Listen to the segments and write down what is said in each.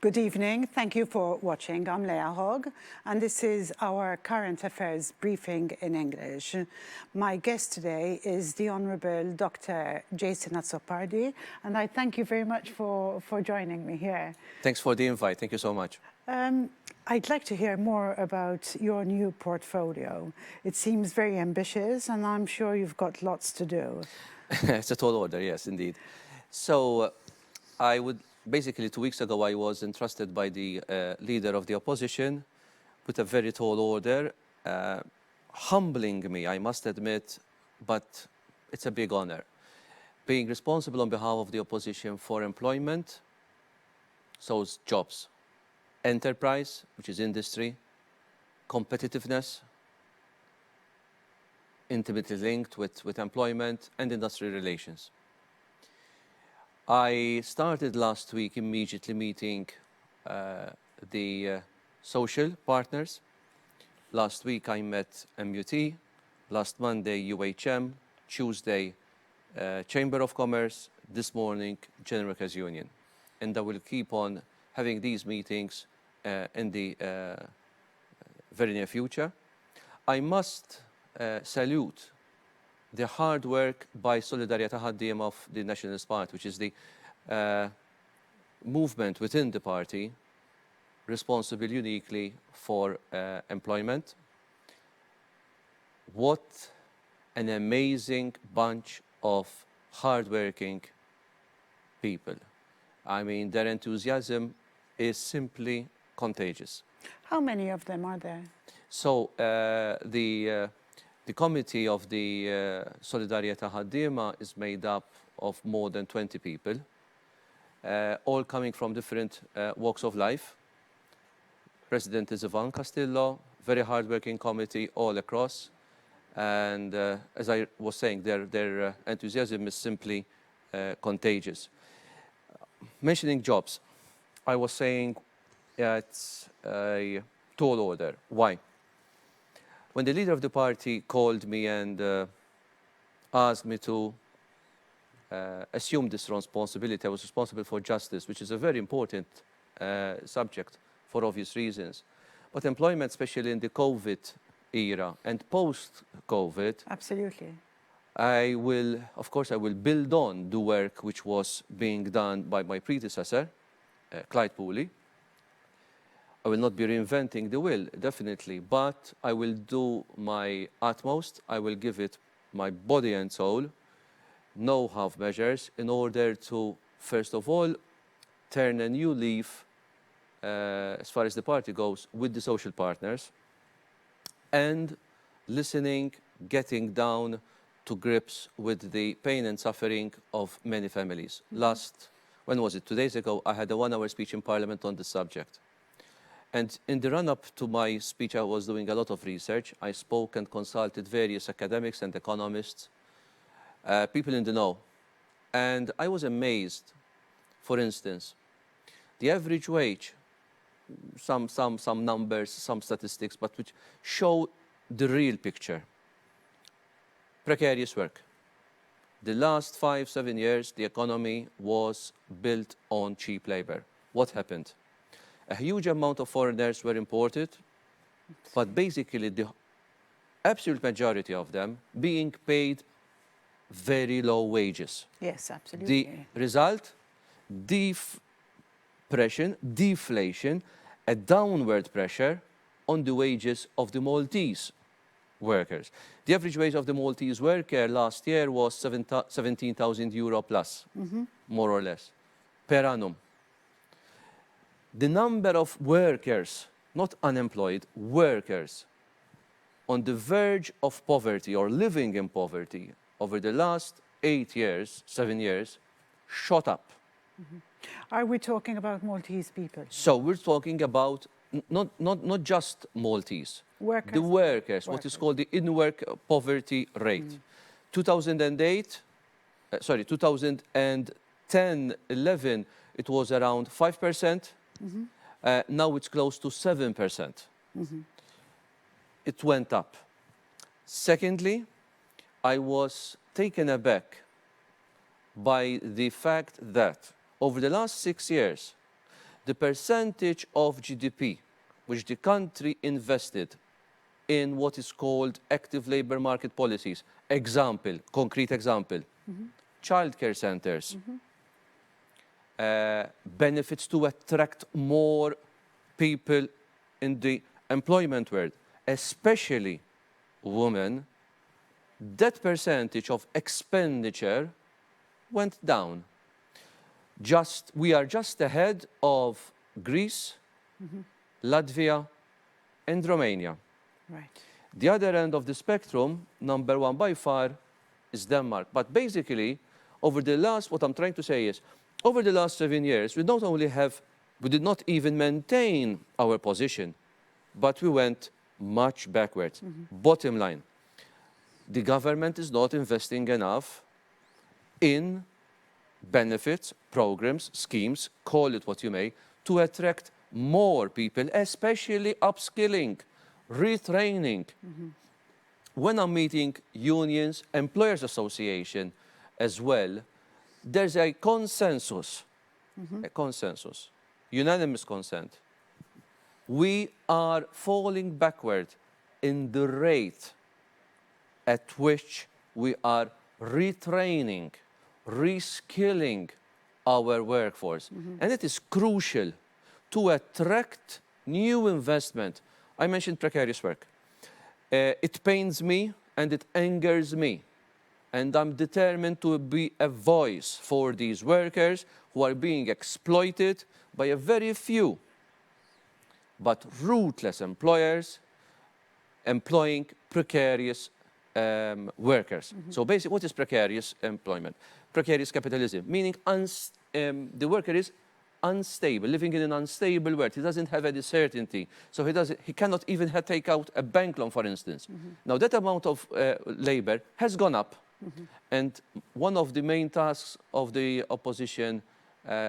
Good evening. Thank you for watching. I'm Leah Hogg, and this is our current affairs briefing in English. My guest today is the Honourable Dr. Jason Azzopardi, and I thank you very much for joining me here. Thanks for the invite. Thank you so much. I'd like to hear more about your new portfolio. It seems very ambitious, and I'm sure you've got lots to do. It's a tall order, yes, indeed. So basically 2 weeks ago, I was entrusted by the leader of the opposition with a very tall order, humbling me, I must admit, but it's a big honor. Being responsible on behalf of the opposition for employment, so it's jobs, enterprise, which is industry, competitiveness, intimately linked with employment and industrial relations. I started last week immediately meeting the social partners. Last week I met MUT, last Monday UHM, Tuesday Chamber of Commerce, this morning General Workers Union. And I will keep on having these meetings in the very near future. I must salute the hard work by Solidarjetà Ħaddiem of the Nationalist Party, which is the movement within the party responsible uniquely for employment. What an amazing bunch of hard-working people. I mean, their enthusiasm is simply contagious. How many of them are there? So the committee of the Solidarjetà Ħaddiema is made up of more than 20 people, all coming from different walks of life. President is Ivan Castillo, very hard-working committee all across. And as I was saying, their enthusiasm is simply contagious. Mentioning jobs, I was saying it's a tall order. Why? When the leader of the party called me and asked me to assume this responsibility, I was responsible for justice, which is a very important subject for obvious reasons. But employment, especially in the COVID era and post-COVID, absolutely. Of course, I will build on the work which was being done by my predecessor, Clyde Pooley. I will not be reinventing the wheel, definitely, but I will do my utmost. I will give it my body and soul, no half measures, in order to, first of all, turn a new leaf as far as the party goes with the social partners and listening, getting down to grips with the pain and suffering of many families. When was it? 2 days ago, I had a 1-hour speech in Parliament on this subject. And in the run-up to my speech, I was doing a lot of research. I spoke and consulted various academics and economists, people in the know. And I was amazed, for instance, the average wage, some numbers, some statistics, but which show the real picture. Precarious work. The last 5-7 years, the economy was built on cheap labor. What happened? A huge amount of foreigners were imported, but basically the absolute majority of them being paid very low wages. Yes, absolutely. The result, deflation, a downward pressure on the wages of the Maltese workers. The average wage of the Maltese worker last year was 17,000 euro plus, more or less, per annum. The number of workers, not unemployed, workers, on the verge of poverty or living in poverty over the last 7 years, shot up. Are we talking about Maltese people? So we're talking about not just Maltese, workers. The workers, what is called the in-work poverty rate. 2010-11, it was around 5%. Now it's close to 7%. It went up. Secondly, I was taken aback by the fact that over the last 6 years, the percentage of GDP which the country invested in what is called active labor market policies. Example, concrete example, childcare centers, benefits to attract more people in the employment world, especially women, that percentage of expenditure went down. We are just ahead of Greece, Latvia, and Romania. Right. The other end of the spectrum, number one by far, is Denmark. But basically, what I'm trying to say is, over the last 7 years, we did not even maintain our position, but we went much backwards. Bottom line, the government is not investing enough in benefits, programs, schemes, call it what you may, to attract more people, especially upskilling, retraining. When I'm meeting unions, employers association as well, there's a consensus, unanimous consent. We are falling backward in the rate at which we are retraining, reskilling our workforce. And it is crucial to attract new investment. I mentioned precarious work. It pains me and it angers me. And I'm determined to be a voice for these workers who are being exploited by a very few, but ruthless employers employing precarious workers. So basically, what is precarious employment? Precarious capitalism, meaning the worker is unstable, living in an unstable world. He doesn't have any certainty. So he cannot even take out a bank loan, for instance. Now, that amount of labor has gone up. And one of the main tasks of the opposition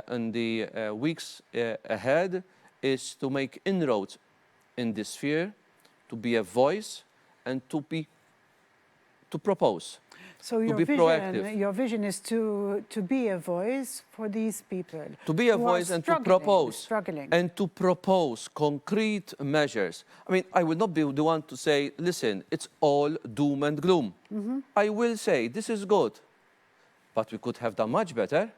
in the weeks ahead is to make inroads in this sphere, to be a voice, and to propose. So your vision is to be a voice for these people. To be a voice and to propose. And to propose concrete measures. I mean, I will not be the one to say, listen, it's all doom and gloom. I will say, this is good, but we could have done much better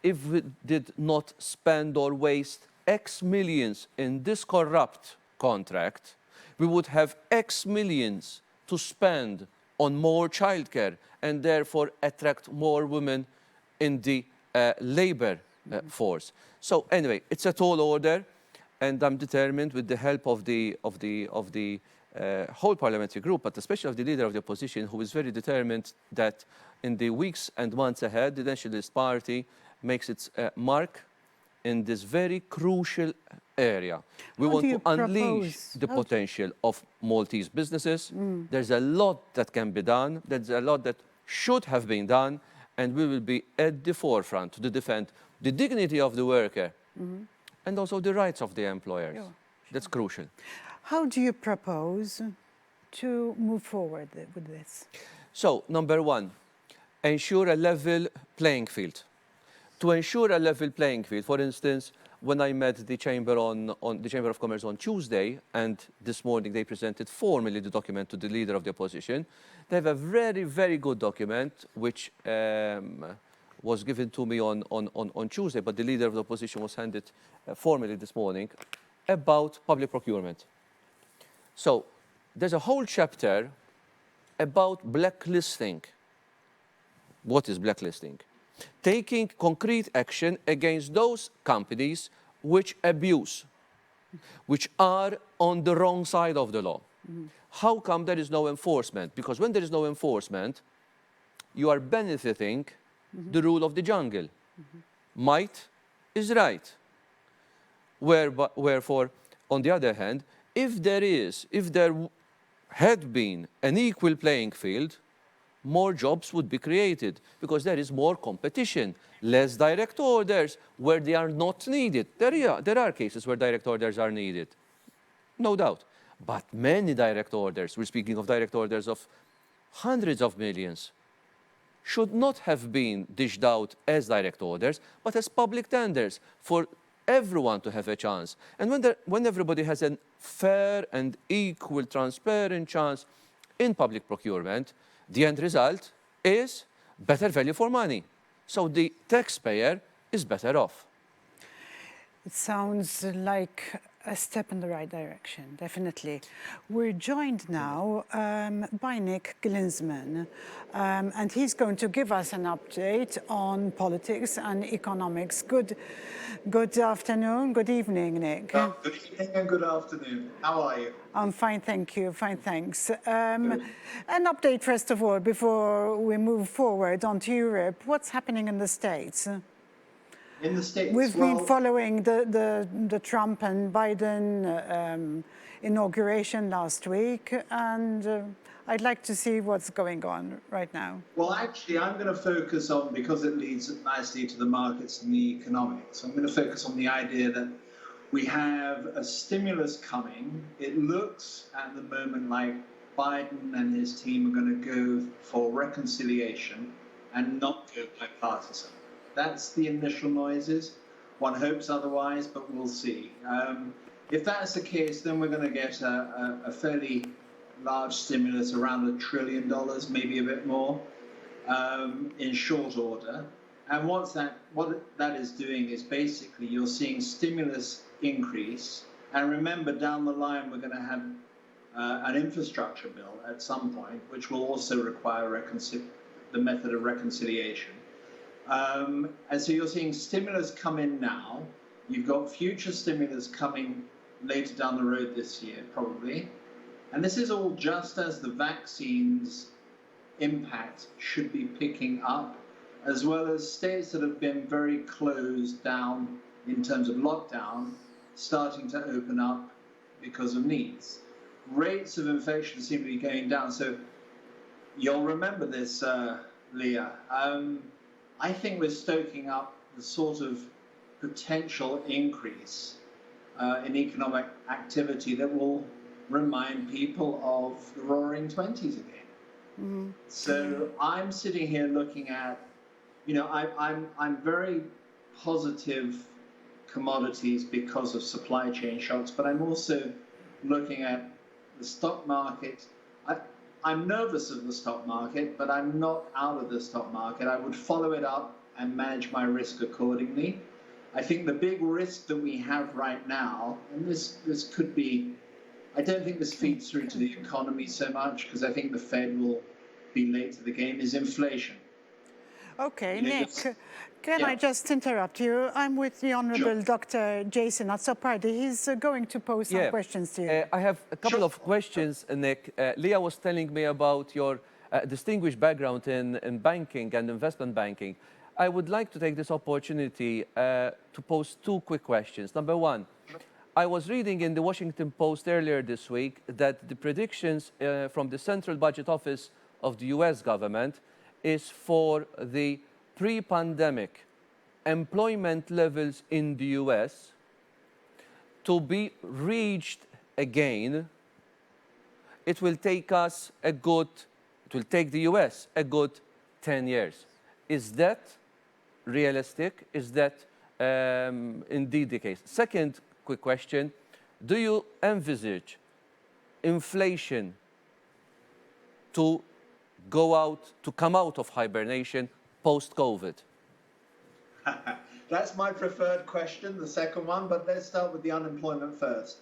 if we did not spend or waste X millions in this corrupt contract. We would have X millions to spend on more childcare and therefore attract more women in the labor force. So anyway, it's a tall order, and I'm determined, with the help of the whole parliamentary group, but especially of the leader of the opposition, who is very determined that in the weeks and months ahead, the Nationalist Party makes its mark in this very crucial area. We want to unleash the potential of Maltese businesses. There's a lot that can be done. There's a lot that should have been done, and we will be at the forefront to defend the dignity of the worker and also the rights of the employers. Sure. That's crucial. How do you propose to move forward with this? So, number one, ensure a level playing field. To ensure a level playing field, for instance, when I met the Chamber the Chamber of Commerce on Tuesday, and this morning they presented formally the document to the leader of the opposition, they have a very, very good document which was given to me on Tuesday, but the leader of the opposition was handed formally this morning, about public procurement. So there's a whole chapter about blacklisting. What is blacklisting? Taking concrete action against those companies which abuse, which are on the wrong side of the law. How come there is no enforcement? Because when there is no enforcement, you are benefiting the rule of the jungle. Might is right. Wherefore, on the other hand, if there had been an equal playing field, more jobs would be created because there is more competition, less direct orders where they are not needed. There are cases where direct orders are needed, no doubt. But many direct orders, we're speaking of direct orders of hundreds of millions, should not have been dished out as direct orders, but as public tenders for everyone to have a chance. And when everybody has a fair and equal, transparent chance in public procurement, the end result is better value for money. So the taxpayer is better off. It sounds like a step in the right direction, definitely. We're joined now by Nick Glinsman, and he's going to give us an update on politics and economics. Good afternoon, good evening, Nick. Good evening and good afternoon. How are you? I'm fine, thank you. Fine, thanks. An update, first of all, before we move forward onto Europe. What's happening in the States? In the States, We've been following the Trump and Biden inauguration last week, and I'd like to see what's going on right now. Well, actually, I'm going to focus on, because it leads nicely to the markets and the economics, I'm going to focus on the idea that we have a stimulus coming. It looks at the moment like Biden and his team are going to go for reconciliation and not go bipartisan. That's the initial noises. One hopes otherwise, but we'll see. If that's the case, then we're going to get a fairly large stimulus, around $1 trillion, maybe a bit more, in short order. And what that is doing is basically you're seeing stimulus increase. And remember, down the line, we're going to have an infrastructure bill at some point, which will also require the method of reconciliation. And so you're seeing stimulus come in now. You've got future stimulus coming later down the road this year, probably. And this is all just as the vaccines impact should be picking up, as well as states that have been very closed down in terms of lockdown, starting to open up because of needs. Rates of infection seem to be going down. So you'll remember this, Leah. I think we're stoking up the sort of potential increase in economic activity that will remind people of the Roaring '20s again. Mm-hmm. So I'm sitting here looking at, I'm very positive commodities because of supply chain shocks, but I'm also looking at the stock market. I'm nervous of the stock market, but I'm not out of the stock market. I would follow it up and manage my risk accordingly. I think the big risk that we have right now, and this could be, I don't think this feeds through to the economy so much, because I think the Fed will be late to the game, is inflation. Okay, Nick, can I just interrupt you? I'm with the Honourable Dr. Jason Azzopardi. He's going to pose some questions to you. I have a couple of questions, Nick. Leah was telling me about your distinguished background in banking and investment banking. I would like to take this opportunity to pose two quick questions. Number one, I was reading in the Washington Post earlier this week that the predictions from the Central Budget Office of the US government is for the pre-pandemic employment levels in the US to be reached again. It will take the US a good 10 years. Is that realistic? Is that indeed the case? Second quick question, do you envisage inflation to come out of hibernation post-COVID? That's my preferred question, the second one, but let's start with the unemployment first.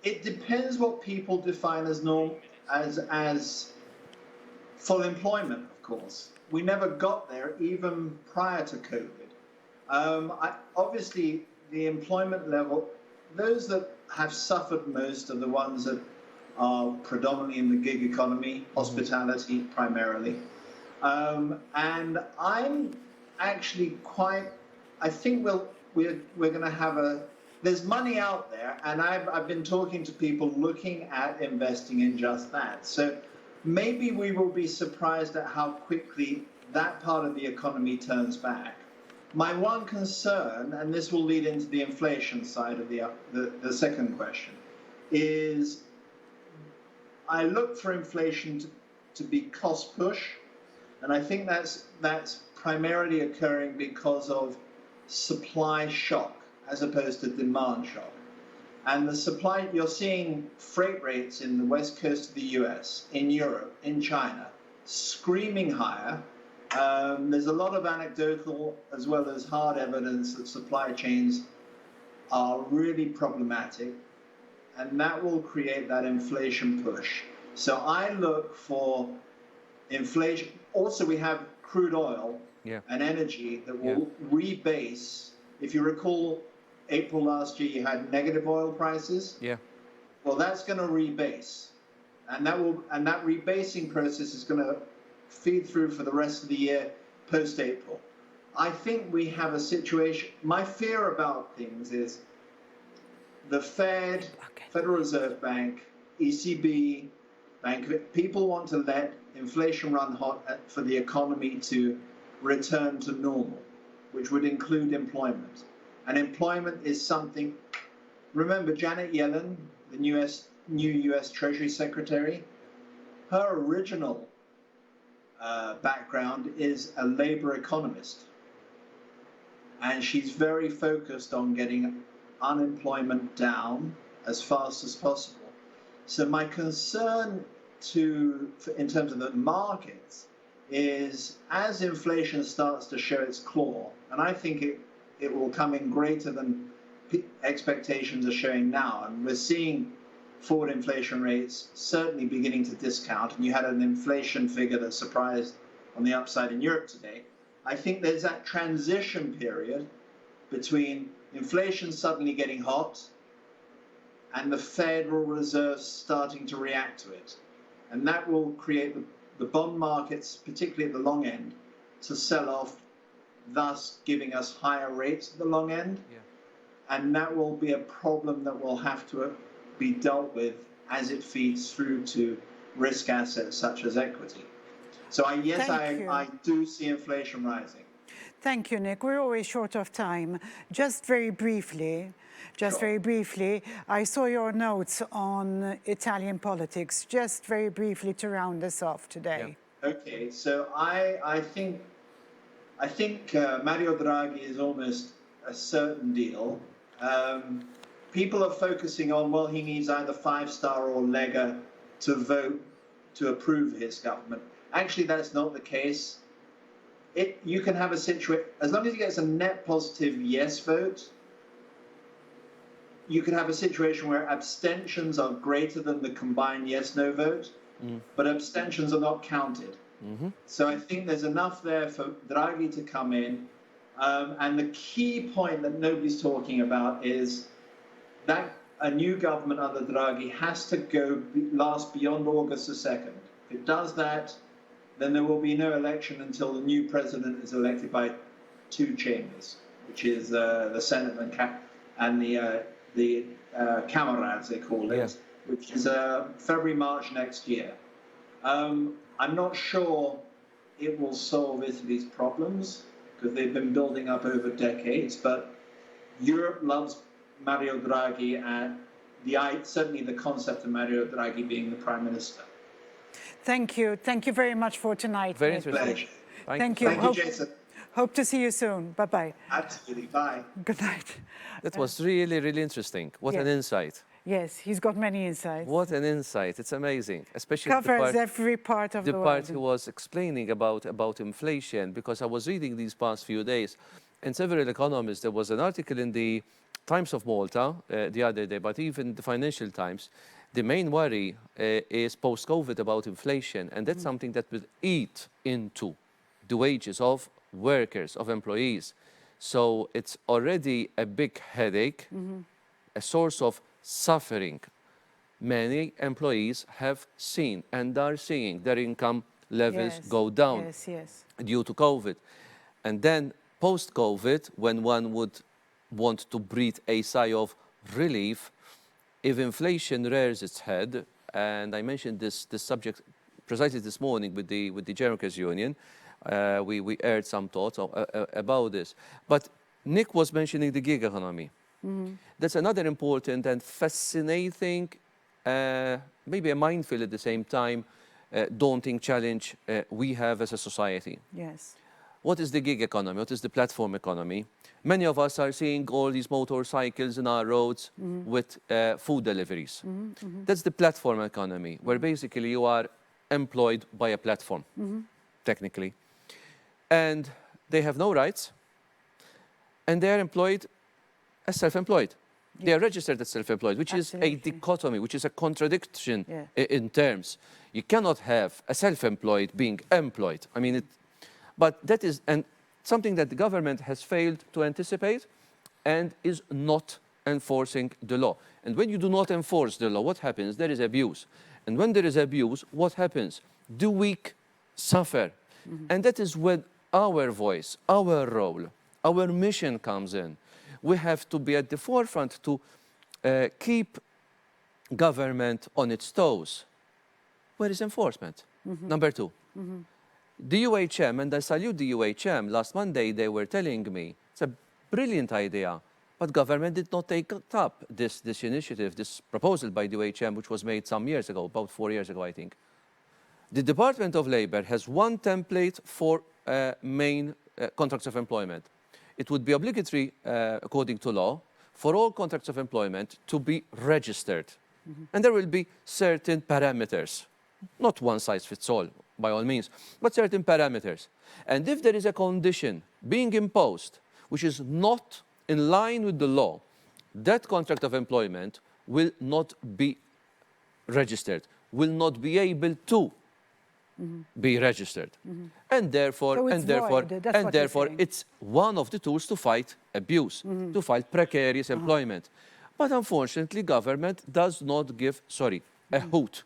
It depends what people define as full employment, of course. We never got there even prior to COVID. Obviously, the employment level, those that have suffered most are the ones that are predominantly in the gig economy, hospitality primarily. And I'm actually I think we're going to have there's money out there, and I've been talking to people looking at investing in just that. So maybe we will be surprised at how quickly that part of the economy turns back. My one concern, and this will lead into the inflation side of the second question, is I look for inflation to be cost push, and I think that's primarily occurring because of supply shock as opposed to demand shock. And the supply, you're seeing freight rates in the west coast of the US, in Europe, in China, screaming higher. There's a lot of anecdotal as well as hard evidence that supply chains are really problematic, and that will create that inflation push. So I look for inflation. Also, we have crude oil and energy that will rebase. If you recall, April last year, you had negative oil prices. Yeah. Well, that's going to rebase, and that rebasing process is going to feed through for the rest of the year post-April. I think we have a situation. My fear about things is the Fed, Federal Reserve Bank, ECB, people want to let inflation run hot for the economy to return to normal, which would include employment. And employment is something. Remember Janet Yellen, the new US Treasury Secretary? Her original background is a labor economist. And she's very focused on getting unemployment down as fast as possible. So my concern in terms of the markets is as inflation starts to show its claw, and I think it will come in greater than expectations are showing now, and we're seeing forward inflation rates certainly beginning to discount, and you had an inflation figure that surprised on the upside in Europe today. I think there's that transition period between inflation suddenly getting hot and the Federal Reserve starting to react to it. And that will create the bond markets, particularly at the long end, to sell off, thus giving us higher rates at the long end. Yeah. And that will be a problem that will have to be dealt with as it feeds through to risk assets such as equity. So I do see inflation rising. Thank you, Nick. We're always short of time. Just very briefly, I saw your notes on Italian politics, just very briefly to round us off today. Yeah. Okay, so I think Mario Draghi is almost a certain deal. People are focusing on, well, he needs either 5-star or Lega to vote to approve his government. Actually, that's not the case. You can have a situation, as long as he gets a net positive yes vote, you can have a situation where abstentions are greater than the combined yes-no vote, but abstentions are not counted. So I think there's enough there for Draghi to come in. And the key point that nobody's talking about is that a new government under Draghi has to last beyond August the 2nd. If it does that, then there will be no election until the new president is elected by 2 chambers, which is the Senate and the Camera, as they call it, which is February, March next year. I'm not sure it will solve Italy's problems because they've been building up over decades, but Europe loves Mario Draghi and certainly the concept of Mario Draghi being the Prime Minister. Thank you. Thank you very much for tonight. Very interesting. Thank you. Thank you, Jason. Hope to see you soon. Bye-bye. Absolutely. Bye. Good night. That was really, really interesting. What an insight. Yes, he's got many insights. What an insight. It's amazing. Especially covers every part of the world. The part he was explaining about inflation, because I was reading these past few days, and several economists, there was an article in the Times of Malta the other day, but even the Financial Times, the main worry is post-COVID about inflation, and that's something that will eat into the wages of workers, of employees. So it's already a big headache, a source of suffering. Many employees have seen and are seeing their income levels go down due to COVID. And then post-COVID, when one would want to breathe a sigh of relief, if inflation rears its head, and I mentioned this subject precisely this morning with the General Workers Union, we aired some thoughts about this. But Nick was mentioning the gig economy. That's another important and fascinating, maybe a mindful at the same time, daunting challenge we have as a society. Yes. what is the gig economy? What is the platform economy? Many of us are seeing all these motorcycles in our roads with food deliveries. That's the platform economy, where basically you are employed by a platform, technically. And they have no rights, and they are employed as self-employed. They are registered as self-employed, which is a dichotomy, which is a contradiction in terms. You cannot have a self-employed being employed. I mean, but that is something that the government has failed to anticipate and is not enforcing the law. And when you do not enforce the law, what happens? There is abuse. And when there is abuse, what happens? The weak suffer. And that is when our voice, our role, our mission comes in. We have to be at the forefront to keep government on its toes. Where is enforcement? Number two. The UHM, and I salute the UHM, last Monday they were telling me, it's a brilliant idea, but government did not take up this initiative, this proposal by the UHM, which was made some years ago, about 4 years ago, I think. The Department of Labor has one template for main contracts of employment. It would be obligatory, according to law, for all contracts of employment to be registered. And there will be certain parameters, not one size fits all, by all means, but certain parameters. And if there is a condition being imposed which is not in line with the law, that contract of employment will not be registered, will not be able to be registered. And therefore, it's one of the tools to fight abuse, to fight precarious employment. But unfortunately, government does not give, a hoot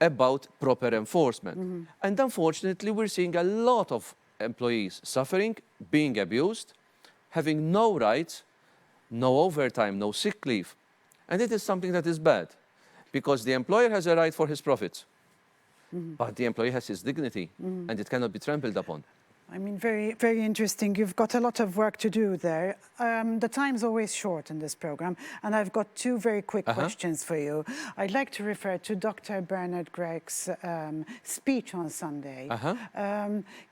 about proper enforcement. And unfortunately, we're seeing a lot of employees suffering, being abused, having no rights, no overtime, no sick leave. And it is something that is bad, because the employer has a right for his profits. But the employee has his dignity, and it cannot be trampled upon. I mean, very, very interesting. You've got a lot of work to do there. The time's always short in this program, and I've got two very quick questions for you. I'd like to refer to Dr. Bernard Gregg's speech on Sunday.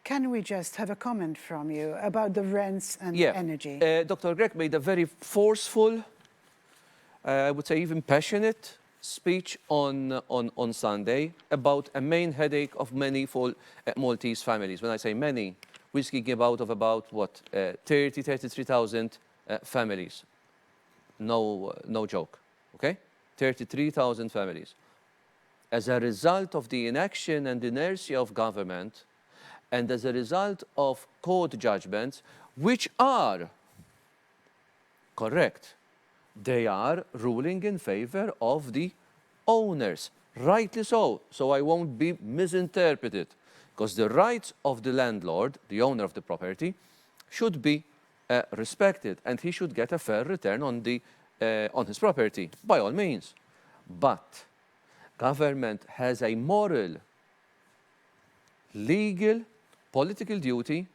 Can we just have a comment from you about the rents and energy? Dr. Gregg made a very forceful, I would say even passionate, speech on Sunday about a main headache of many Maltese families. When I say many, we're speaking about what, 33,000 families. No joke, okay? 33,000 families. As a result of the inaction and inertia of government, and as a result of court judgments, which are correct, they are ruling in favor of the owners, rightly so. So I won't be misinterpreted, because the rights of the landlord, the owner of the property, should be respected, and he should get a fair return on his property, by all means. But government has a moral, legal, political duty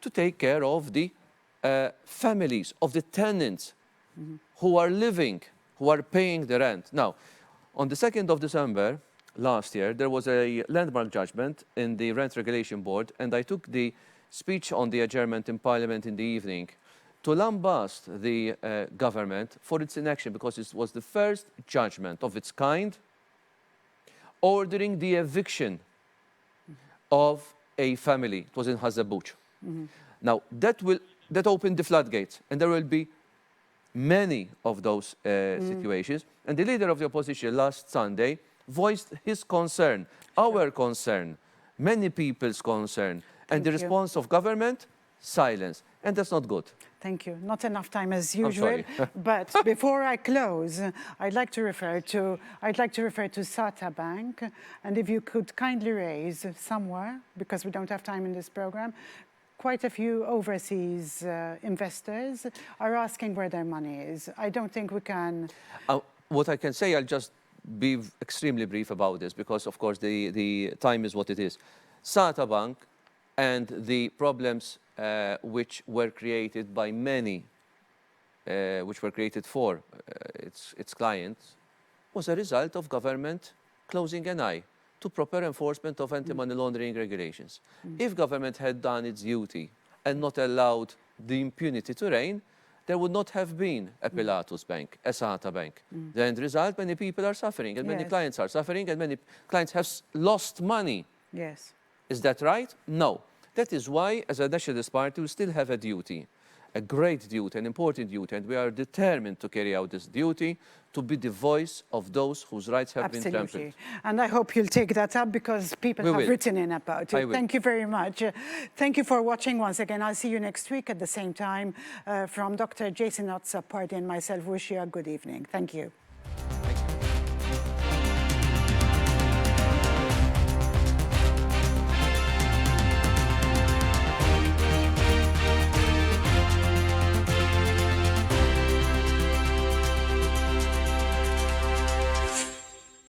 to take care of the families, of the tenants, who are living, who are paying the rent. Now, on the 2nd of December last year, there was a landmark judgment in the Rent Regulation Board, and I took the speech on the adjournment in Parliament in the evening to lambast the government for its inaction, because it was the first judgment of its kind ordering the eviction of a family. It was in Hazzabuch. Now, that opened the floodgates, and there will be many of those situations. And the leader of the opposition last Sunday voiced his concern, our concern, many people's concern. And the response of government, silence. And that's not good. Thank you. Not enough time as usual. But before I close, I'd like to refer to Satabank. And if you could kindly raise somewhere, because we don't have time in this program, quite a few overseas investors are asking where their money is. I don't think we can... What I can say, I'll just be extremely brief about this, because, of course, the time is what it is. Satabank and the problems which were created by many, which were created for its clients, was a result of government closing an eye to proper enforcement of anti-money laundering regulations. If government had done its duty and not allowed the impunity to reign, there would not have been a Pilatus Bank, a Satabank. The end result, many people are suffering, and many Yes. clients are suffering, and many clients have lost money. Yes. Is that right? No. That is why, as a nationalist party, we still have a duty, a great duty, an important duty, and we are determined to carry out this duty, to be the voice of those whose rights have been trampled. Absolutely. And I hope you'll take that up because people have written in about I it. will. Thank you very much. Thank you for watching once again. I'll see you next week at the same time. From Dr. Jason Azzopardi and myself, wish you a good evening. Thank you.